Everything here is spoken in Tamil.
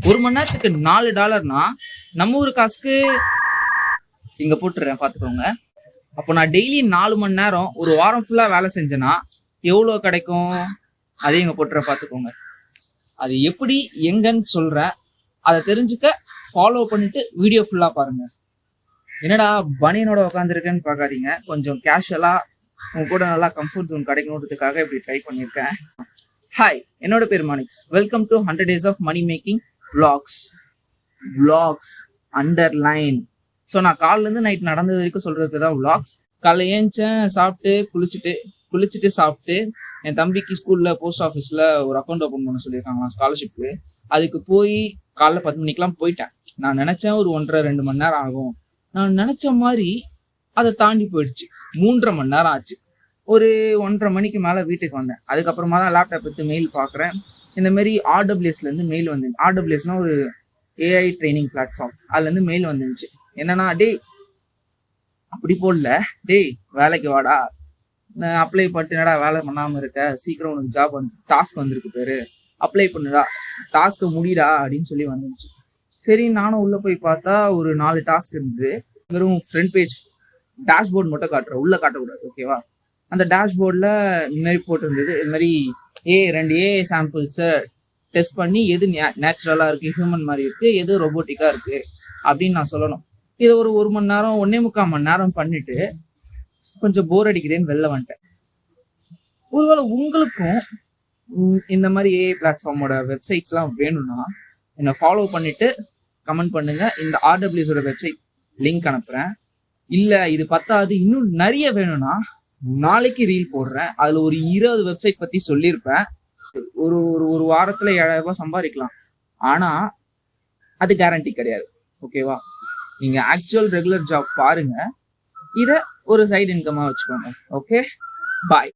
1 மணி நேரத்துக்கு $4 நம்ம ஊர் காசுக்கு இங்க போட்டுறேன் பாத்துக்கோங்க. அப்போ நான் டெய்லி 4 மணி நேரம் ஒரு வாரம் ஃபுல்லா வேலை செஞ்சேன்னா எவ்வளவு கிடைக்கும்? அதையும் இங்க போட்டுற பாத்துக்கோங்க. அது எப்படி எங்கன்னு சொல்றேன். அதை தெரிஞ்சுக்க ஃபாலோ பண்ணிட்டு வீடியோ ஃபுல்லா பாருங்க. என்னடா பனியனோட உட்காந்துருக்கேன்னு பார்க்காதீங்க. கொஞ்சம் கேஷுவலா உங்க கூட நல்லா கம்ஃபர்ட் ஜோன் கிடைக்கணுன்றதுக்காக இப்படி ட்ரை பண்ணியிருக்கேன். ஹாய், என்னோட பேர் Maniks. Welcome to 100 Days of Money Making Vlogs underline. So நான் காலிலேருந்து நைட் நடந்தது வரைக்கும் சொல்றது தான் vlogs. காலைல ஏஞ்சேன், சாப்பிட்டு குளிச்சுட்டு சாப்பிட்டு என் தம்பிக்கு ஸ்கூல்ல போஸ்ட் ஆஃபீஸ்ல ஒரு அக்கௌண்ட் ஓப்பன் பண்ண சொல்லியிருக்காங்களாம் ஸ்காலர்ஷிப்க்கு. அதுக்கு போய் காலைல 10 மணிக்கெல்லாம் போயிட்டேன். நான் நினைச்சேன் ஒரு 1.5-2 மணி நேரம் ஆகும். நான் நினைச்ச மாதிரி அதை தாண்டி போயிடுச்சு. 3.5 மணி நேரம் ஆச்சு. ஒரு 1.5 மணிக்கு மேலே வீட்டுக்கு வந்தேன். அதுக்கப்புறமா தான் லேப்டாப் எடுத்து மெயில் பார்க்குறேன். இந்த மாதிரி RWSலேருந்து மெயில் வந்து, RWSனா ஒரு AI ட்ரைனிங் பிளாட்ஃபார்ம், அதுலேருந்து மெயில் வந்துருந்துச்சு. என்னன்னா, டேய் அப்படி போடல, டேய் வேலைக்கு வாடா, அப்ளை பண்ணிட்டு என்னடா வேலை பண்ணாமல் இருக்க, சீக்கிரம் உனக்கு ஜாப் வந்து டாஸ்க் வந்திருக்கு பேரு, அப்ளை பண்ணுடா, டாஸ்க்கை முடிடா அப்படின்னு சொல்லி வந்துருச்சு. சரி, நானும் உள்ளே போய் பார்த்தா ஒரு 4 டாஸ்க் இருந்தது. வெறும் ஃப்ரண்ட் பேஜ் டேஷ்போர்ட் மட்டும் காட்டுறேன், உள்ளே காட்டக்கூடாது, ஓகேவா? அந்த டேஷ்போர்டில் இந்த மாதிரி போட்டிருந்தது. இது மாதிரி 2 AI சாம்பிள்ஸை டெஸ்ட் பண்ணி எது நேச்சுரலாக இருக்குது, ஹியூமன் மாதிரி இருக்குது, எது ரொபோட்டிக்காக இருக்குது அப்படின்னு நான் சொல்லணும். இதை ஒரு 1 மணி நேரம் 1.25 மணி நேரம் பண்ணிட்டு கொஞ்சம் போர் அடிக்குதுன்னு வெளில வந்துட்டேன். ஒருவேளை உங்களுக்கும் இந்த மாதிரி AI பிளாட்ஃபார்மோட வெப்சைட்ஸ்லாம் வேணும்னா என்னை ஃபாலோ பண்ணிட்டு கமெண்ட் பண்ணுங்க. இந்த RWSோட வெப்சைட் லிங்க் அனுப்புகிறேன். இல்லை இது பத்தாது, இன்னும் நிறைய வேணும்னா நாளைக்கு ரீல் போடுறேன். அதில் ஒரு 20 வெப்சைட் பற்றி சொல்லியிருப்பேன். ஒரு வாரத்தில் 7,000 ரூபாய் சம்பாதிக்கலாம். ஆனால் அது கேரண்டி கிடையாது, ஓகேவா? நீங்கள் ஆக்சுவல் ரெகுலர் ஜாப் பாருங்க, இதை ஒரு சைடு இன்கமாக வச்சுக்கோங்க. ஓகே, பாய்.